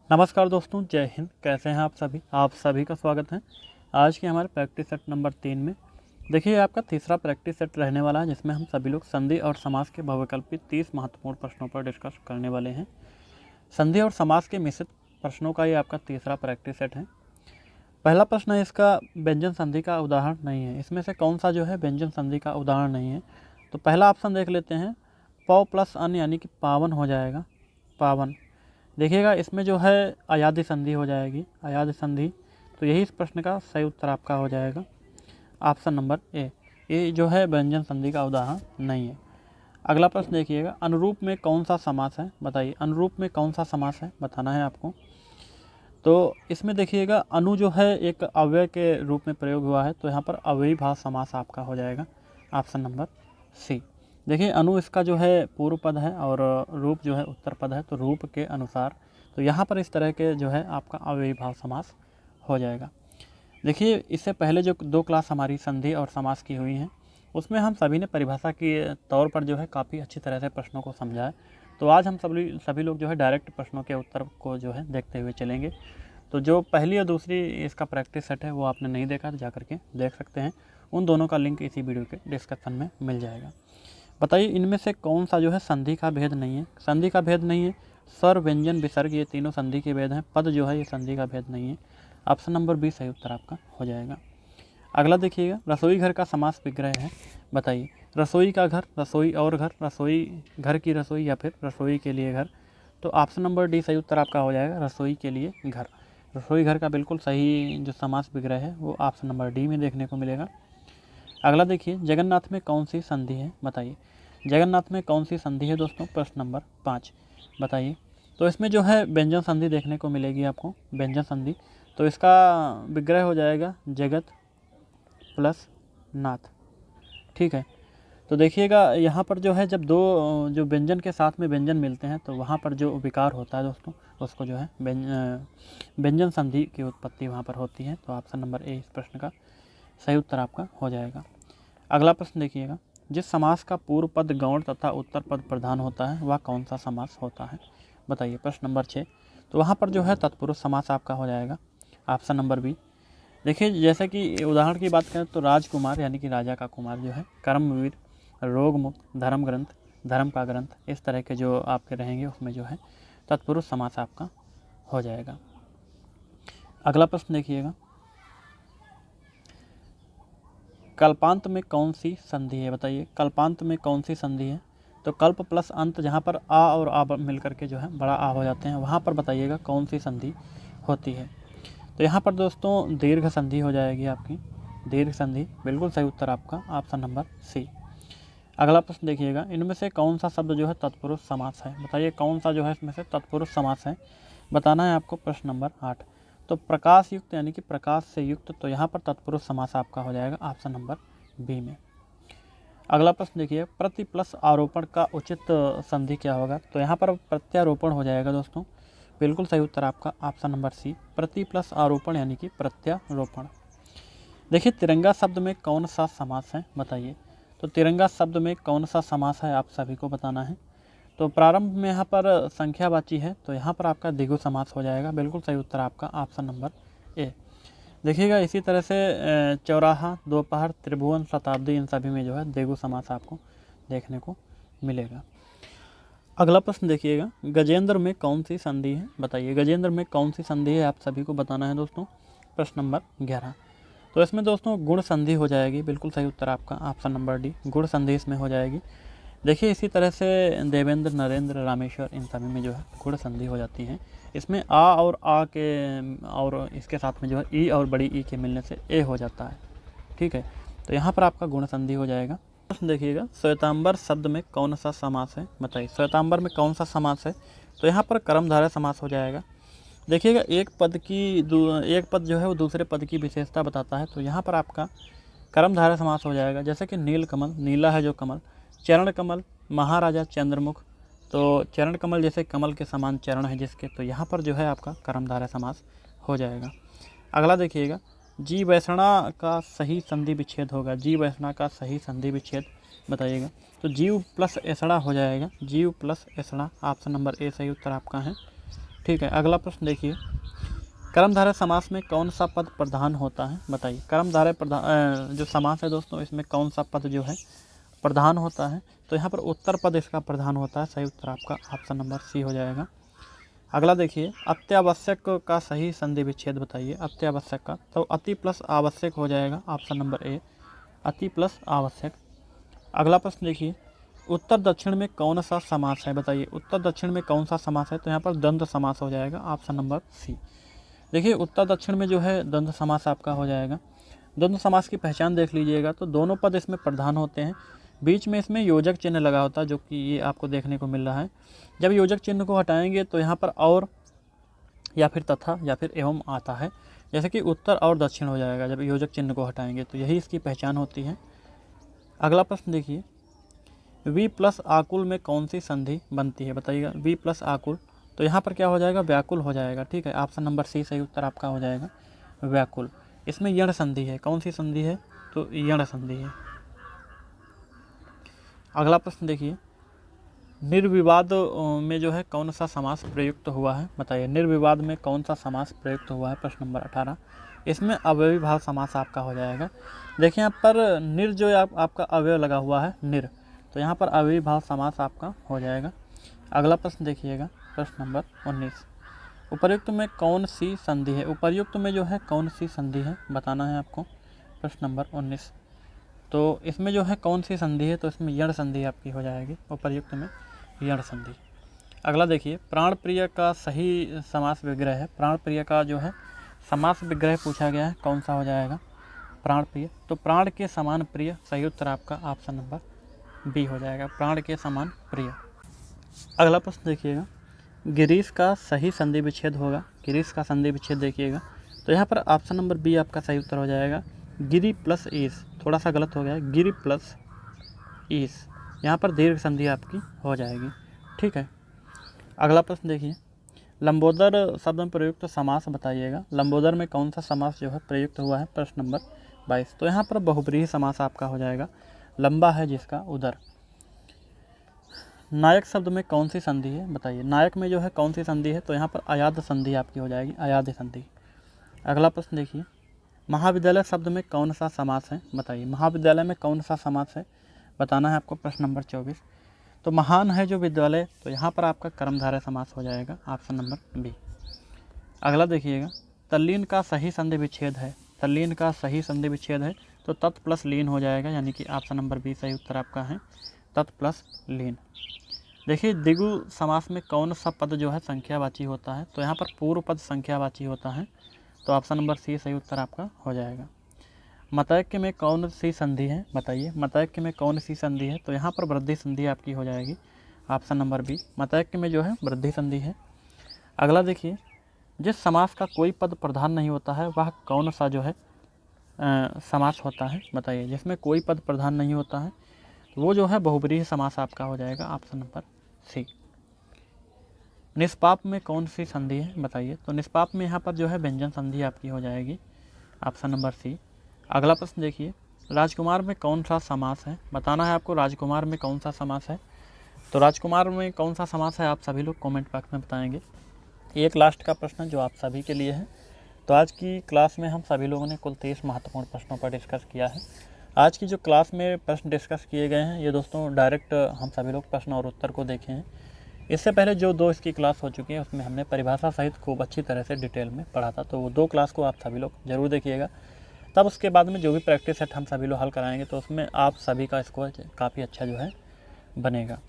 नमस्कार दोस्तों, जय हिंद। कैसे हैं आप सभी का स्वागत है आज के हमारे प्रैक्टिस सेट नंबर 3 में। देखिए, आपका तीसरा प्रैक्टिस सेट रहने वाला है, जिसमें हम सभी लोग संधि और समास के बहुविकल्पी 30 महत्वपूर्ण प्रश्नों पर डिस्कस करने वाले हैं। संधि और समास के मिश्रित प्रश्नों का ये आपका तीसरा प्रैक्टिस सेट है। पहला प्रश्न है इसका, व्यंजन संधि का उदाहरण नहीं है। इसमें से कौन सा जो है व्यंजन संधि का उदाहरण नहीं है? तो पहला ऑप्शन देख लेते हैं, पौ प्लस अन यानी कि पावन हो जाएगा, पावन। देखिएगा, इसमें जो है अयादि संधि हो जाएगी, अयादि संधि। तो यही इस प्रश्न का सही उत्तर आपका हो जाएगा, ऑप्शन नंबर ए। ये जो है व्यंजन संधि का उदाहरण नहीं है। अगला प्रश्न देखिएगा, अनुरूप में कौन सा समास है? बताइए, अनुरूप में कौन सा समास है, बताना है आपको। तो इसमें देखिएगा, अनु जो है एक अव्यय के रूप में प्रयोग हुआ है, तो यहाँ पर अव्ययी भाव समास आपका हो जाएगा, ऑप्शन नंबर सी। देखिए, अनु इसका जो है पूर्व पद है और रूप जो है उत्तर पद है, तो रूप के अनुसार तो यहाँ पर इस तरह के जो है आपका अव्ययी भाव समास हो जाएगा। देखिए, इससे पहले जो 2 क्लास हमारी संधि और समास की हुई हैं, उसमें हम सभी ने परिभाषा के तौर पर जो है काफ़ी अच्छी तरह से प्रश्नों को समझा है। तो आज हम सभी लोग जो है डायरेक्ट प्रश्नों के उत्तर को जो है देखते हुए चलेंगे। तो जो पहली और दूसरी इसका प्रैक्टिस सेट है वो आपने नहीं देखा तो जा करके देख सकते हैं। उन दोनों का लिंक इसी वीडियो के डिस्क्रिप्शन में मिल जाएगा। बताइए, इनमें से कौन सा जो है संधि का भेद नहीं है? संधि का भेद नहीं है, स्वर, व्यंजन, विसर्ग, ये तीनों संधि के भेद हैं। पद जो है ये संधि का भेद नहीं है, ऑप्शन नंबर बी सही उत्तर आपका हो जाएगा। अगला देखिएगा, रसोई घर का समास विग्रह है। बताइए, रसोई का घर, रसोई और घर, रसोई घर की रसोई या फिर रसोई के लिए घर। तो ऑप्शन नंबर डी सही उत्तर आपका हो जाएगा, रसोई के लिए घर। रसोई घर का बिल्कुल सही जो समास विग्रह है वो ऑप्शन नंबर डी में देखने को मिलेगा। अगला देखिए, जगन्नाथ में कौन सी संधि है? बताइए, जगन्नाथ में कौन सी संधि है दोस्तों? प्रश्न नंबर 5 बताइए। तो इसमें जो है व्यंजन संधि देखने को मिलेगी आपको, व्यंजन संधि। तो इसका विग्रह हो जाएगा जगत प्लस नाथ, ठीक है। तो देखिएगा, यहाँ पर जो है जब दो जो व्यंजन के साथ में व्यंजन मिलते हैं तो वहाँ पर जो विकार होता है दोस्तों, उसको जो है व्यंजन संधि की उत्पत्ति वहाँ पर होती है। तो ऑप्शन नंबर ए इस प्रश्न का सही उत्तर आपका हो जाएगा। अगला प्रश्न देखिएगा, जिस समास का पूर्व पद गौण तथा उत्तर पद प्रधान होता है वह कौन सा समास होता है? बताइए, प्रश्न नंबर 6। तो वहाँ पर जो है तत्पुरुष समास आपका हो जाएगा, ऑप्शन नंबर बी। देखिए, जैसे कि उदाहरण की बात करें तो राजकुमार यानी कि राजा का कुमार जो है, कर्मवीर, रोग मुक्त, धर्म ग्रंथ, धर्म का ग्रंथ, इस तरह के जो आपके रहेंगे उसमें जो है तत्पुरुष समास आपका हो जाएगा। अगला प्रश्न देखिएगा, कल्पांत में कौन सी संधि है? बताइए, कल्पांत में कौन सी संधि है? तो कल्प प्लस अंत, जहाँ पर आ और आ मिल करके जो है बड़ा आ हो जाते हैं, वहाँ पर बताइएगा कौन सी संधि होती है? तो यहाँ पर दोस्तों दीर्घ संधि हो जाएगी आपकी, दीर्घ संधि, बिल्कुल सही उत्तर आपका ऑप्शन नंबर सी। अगला प्रश्न देखिएगा, इनमें से कौन सा शब्द जो है तत्पुरुष समास है? बताइए, कौन सा जो है इसमें से तत्पुरुष समास है, बताना है आपको। प्रश्न नंबर 8। तो प्रकाश युक्त यानी कि प्रकाश से युक्त, तो यहाँ पर तत्पुरुष समास आपका हो जाएगा ऑप्शन नंबर बी में। अगला प्रश्न देखिए, प्रति प्लस आरोपण का उचित संधि क्या होगा? तो यहाँ पर प्रत्यारोपण हो जाएगा दोस्तों, बिल्कुल सही उत्तर आपका ऑप्शन नंबर सी, प्रति प्लस आरोपण यानी कि प्रत्यारोपण। देखिए, तिरंगा शब्द में कौन सा समास है? बताइए, तो तिरंगा शब्द में कौन सा समास है आप सभी को बताना है। तो प्रारंभ में यहाँ पर संख्यावाची है, तो यहाँ पर आपका द्विगु समास हो जाएगा, बिल्कुल सही उत्तर आपका ऑप्शन नंबर ए। देखिएगा, इसी तरह से चौराहा, दोपहर, त्रिभुवन, शताब्दी, इन सभी में जो है द्विगु समास आपको देखने को मिलेगा। अगला प्रश्न देखिएगा, गजेंद्र में कौन सी संधि है? बताइए, गजेंद्र में कौन सी संधि है आप सभी को बताना है दोस्तों। प्रश्न नंबर 11। तो इसमें दोस्तों गुण संधि हो जाएगी, बिल्कुल सही उत्तर आपका ऑप्शन नंबर डी, गुण संधि इसमें हो जाएगी। देखिए, इसी तरह से देवेंद्र, नरेंद्र, रामेश्वर, इन सभी में जो है गुण संधि हो जाती हैं। इसमें आ और आ के और इसके साथ में जो है ई और बड़ी ई के मिलने से ए हो जाता है, ठीक है। तो यहाँ पर आपका गुण संधि हो जाएगा। प्रश्न देखिएगा, श्वेतांबर शब्द में कौन सा समास है? बताइए, श्वेतांबर में कौन सा समास है? तो यहाँ पर कर्मधारय समास हो जाएगा। देखिएगा, एक पद जो है वो दूसरे पद की विशेषता बताता है, तो यहाँ पर आपका कर्मधारय समास हो जाएगा। जैसे कि नील कमल, नीला है जो कमल, चरण कमल, महाराजा, चंद्रमुख, तो चरण कमल जैसे कमल के समान चरण है जिसके, तो यहाँ पर जो है आपका कर्मधारय समास हो जाएगा। अगला देखिएगा, जी वैष्णा का सही संधि विच्छेद होगा, जी वैष्णा का सही संधि विच्छेद बताइएगा। तो जीव प्लस ऐसड़ा हो जाएगा, जीव प्लस ऐसड़ा, ऑप्शन नंबर ए सही उत्तर आपका है। ठीक है। अगला प्रश्न देखिए, कर्मधारय समास में कौन सा पद प्रधान होता है, बताइए। कर्मधारय प्रधान जो समास है दोस्तों, इसमें कौन सा पद जो है प्रधान होता है, तो यहाँ पर उत्तर पद इसका प्रधान होता है। सही उत्तर आपका ऑप्शन नंबर सी हो जाएगा। अगला देखिए, अत्यावश्यक का सही संधि विच्छेद बताइए। अत्यावश्यक का तो अति प्लस आवश्यक हो जाएगा, ऑप्शन नंबर ए, अति प्लस आवश्यक। अगला प्रश्न देखिए, उत्तर दक्षिण में कौन सा समास है, बताइए। उत्तर दक्षिण में कौन सा समास है, तो यहाँ पर द्वंद्व समास हो जाएगा, ऑप्शन नंबर सी। देखिए उत्तर दक्षिण में जो है द्वंद्व समास आपका हो जाएगा। द्वंद्व समास की पहचान देख लीजिएगा, तो दोनों पद इसमें प्रधान होते हैं, बीच में इसमें योजक चिन्ह लगा होता है, जो कि ये आपको देखने को मिल रहा है। जब योजक चिन्ह को हटाएंगे तो यहाँ पर और या फिर तथा या फिर एवं आता है, जैसे कि उत्तर और दक्षिण हो जाएगा जब योजक चिन्ह को हटाएंगे, तो यही इसकी पहचान होती है। अगला प्रश्न देखिए, वी प्लस आकुल में कौन सी संधि बनती है, बताइएगा। वी प्लस आकुल, तो यहाँ पर क्या हो जाएगा, व्याकुल हो जाएगा। ठीक है, ऑप्शन नंबर सी सही उत्तर आपका हो जाएगा, व्याकुल। इसमें यण संधि है, कौन सी संधि है, तो यण संधि है। अगला प्रश्न देखिए, निर्विवाद में जो है कौन सा समास प्रयुक्त हुआ है, बताइए। निर्विवाद में कौन सा समास प्रयुक्त हुआ है, प्रश्न नंबर 18। इसमें अवयवी भाव समास आपका हो जाएगा। देखिए यहाँ पर निर जो आपका अवयव लगा हुआ है निर, तो यहाँ पर अवयवी भाव समास आपका हो जाएगा। अगला प्रश्न देखिएगा, प्रश्न नंबर 19, उपर्युक्त में कौन सी संधि है। उपर्युक्त में जो है कौन सी संधि है बताना है आपको, प्रश्न नंबर 19। तो इसमें जो है कौन सी संधि है, तो इसमें यण संधि आपकी हो जाएगी, उपर्युक्त में यण संधि। अगला देखिए, प्राण प्रिय का सही समास विग्रह है। प्राण प्रिय का जो है समास विग्रह पूछा गया है, कौन सा हो जाएगा, प्राण प्रिय। तो प्राण के समान प्रिय, सही उत्तर आपका ऑप्शन नंबर बी हो जाएगा, प्राण के समान प्रिय। अगला प्रश्न देखिएगा, गिरीश का सही संधि विच्छेद होगा। गिरीश का संधि विच्छेद देखिएगा, तो यहाँ पर ऑप्शन नंबर बी आपका सही उत्तर हो जाएगा, गिरी प्लस ईस। थोड़ा सा गलत हो गया है, गिरी प्लस ईस, यहाँ पर दीर्घ संधि आपकी हो जाएगी। ठीक है। अगला प्रश्न देखिए, लंबोदर शब्द में प्रयुक्त समास बताइएगा। लंबोदर में कौन सा समास जो है प्रयुक्त हुआ है, प्रश्न नंबर 22। तो यहाँ पर बहुब्रीहि समास आपका हो जाएगा, लंबा है जिसका उदर। नायक शब्द में कौन सी संधि है, बताइए। नायक में जो है कौन सी संधि है, तो यहाँ पर अयाद संधि आपकी हो जाएगी, अयाद संधि। अगला प्रश्न देखिए, महाविद्यालय शब्द में कौन सा समास है, बताइए। महाविद्यालय में कौन सा समास है बताना है आपको, प्रश्न नंबर 24। तो महान है जो विद्यालय, तो यहाँ पर आपका कर्मधारय समास हो जाएगा, ऑप्शन नंबर बी। अगला देखिएगा, तल्लीन का सही संधि विच्छेद है। तल्लीन का सही संधि विच्छेद है, तो तत् प्लस लीन हो जाएगा, यानी कि ऑप्शन नंबर बी सही उत्तर आपका है, तत् प्लस लीन। देखिए, द्विगु समास में कौन सा पद जो है संख्यावाची होता है, तो यहाँ पर पूर्व पद संख्यावाची होता है, तो ऑप्शन नंबर सी सही उत्तर आपका हो जाएगा। मतैक्य में कौन सी संधि है, बताइए। मतैक्य में कौन सी संधि है, तो यहाँ पर वृद्धि संधि आपकी हो जाएगी, ऑप्शन नंबर बी, मतैक्य में जो है वृद्धि संधि है। अगला देखिए, जिस समास का कोई पद प्रधान नहीं होता है वह कौन सा जो है समास होता है, बताइए। जिसमें कोई पद प्रधान नहीं होता है वो जो है बहुब्रीहि समास आपका हो जाएगा, ऑप्शन नंबर सी। निष्पाप में कौन सी संधि है, बताइए। तो निष्पाप में यहाँ पर जो है व्यंजन संधि आपकी हो जाएगी, ऑप्शन नंबर सी। अगला प्रश्न देखिए, राजकुमार में कौन सा समास है, बताना है आपको। राजकुमार में कौन सा समास है, तो राजकुमार में कौन सा समास है आप सभी लोग कमेंट बॉक्स में बताएंगे। एक लास्ट का प्रश्न जो आप सभी के लिए है। तो आज की क्लास में हम सभी लोगों ने कुल 30 महत्वपूर्ण प्रश्नों पर डिस्कस किया है। आज की जो क्लास में प्रश्न डिस्कस किए गए हैं ये दोस्तों डायरेक्ट हम सभी लोग प्रश्न और उत्तर को देखे हैं। इससे पहले जो 2 इसकी क्लास हो चुकी है उसमें हमने परिभाषा सहित खूब अच्छी तरह से डिटेल में पढ़ा था, तो वो 2 क्लास को आप सभी लोग ज़रूर देखिएगा। तब उसके बाद में जो भी प्रैक्टिस सेट हम सभी लोग हल कराएंगे तो उसमें आप सभी का स्कोर काफ़ी अच्छा जो है बनेगा।